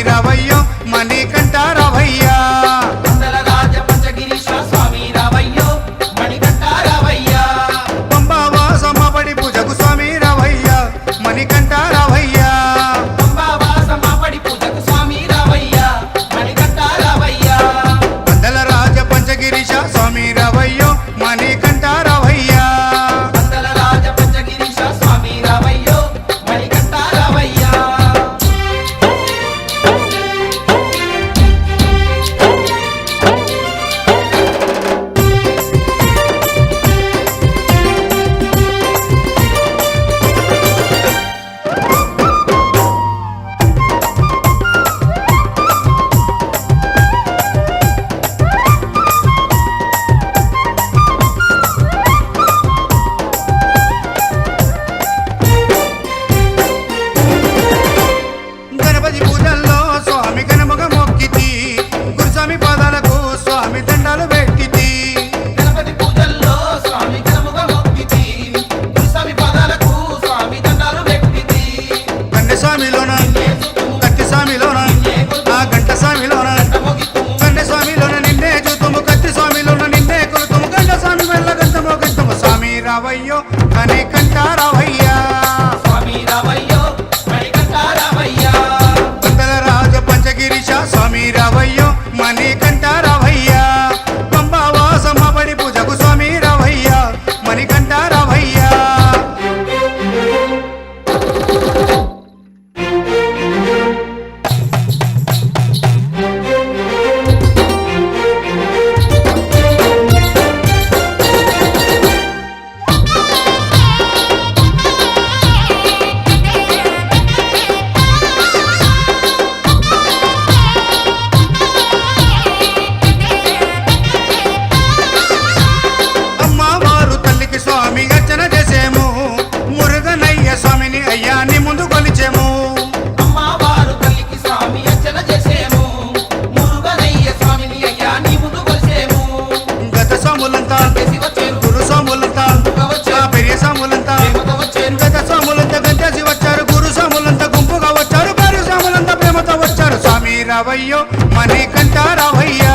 రావయ్యో మణికంఠ రావయ్యా మండల రాజ పంచగిరీశ స్వామి రావయ్యో మణికంఠ రావయ్యా పంబావాసమ్మ పడి పూజకు స్వామి రావయ్యా మణికంఠ రావయ్యా పంబావాసమ్మ పడి పూజకు స్వామి రావయ్యా మణికంఠ రావయ్యా మండల రాజ పంచగిరీశ స్వామి రావయ్యో మణికంఠ రావయ్యా మండల రాజ పంచగిరీశ స్వామి రావయ్యో మణికంఠ రావయ్యా గణపతి పూజల్లో స్వామి గణముగ మొక్కితి గురుస్వామి పాదాలకు స్వామి దండాలు పెట్టితి గణపతి పూజల్లో స్వామి గణముగా మొక్కితి గురుస్వామి పాదాలకు స్వామి దండాలు పెట్టితి కన్నె స్వామిలోన కత్తి స్వామిలోన ఆ గంట స్వామిలోన కన్నె స్వామిలోన నిన్నే చూతుము కత్తి స్వామిలోన నిన్నే కొలుతుము గంట స్వామి మెల్ల గంటము గంటము స్వామి రావయ్యో మణికంఠ రావయ్యా స్వామి రావయ్యో మణికంఠ రావయ్యా మండల రాజ పంచగిరీశ స్వామి రావయ్యో మణికంఠ రావయ్యా పంబావాసమ్మ పడి పూజకు స్వామి రావయ్యా మణికంఠ రావయ్యా అమ్మవారు తల్లికి స్వామి అర్చన చేసేము మురుగనయ్య స్వామిని అయ్యాన్ని ముందు కొలిచేము అమ్మవారు తల్లికి స్వామి అర్చన చేసేము మురుగనయ్య స్వామిని అయ్యా నీ ముందు కొలిసేము గత స్వాములంతా చేసి వచ్చేరు గురు స్వాములంతా ఆ పెరియ స్వాములంతా ప్రేమతో వచ్చేరు గత స్వాములంతా గంటేసి వచ్చారు గురు స్వాములంతా గుంపుగా వచ్చారు పెరియ స్వాములంతా ప్రేమతో వచ్చారు స్వామి రావయ్యో మణికంఠ రావయ్యా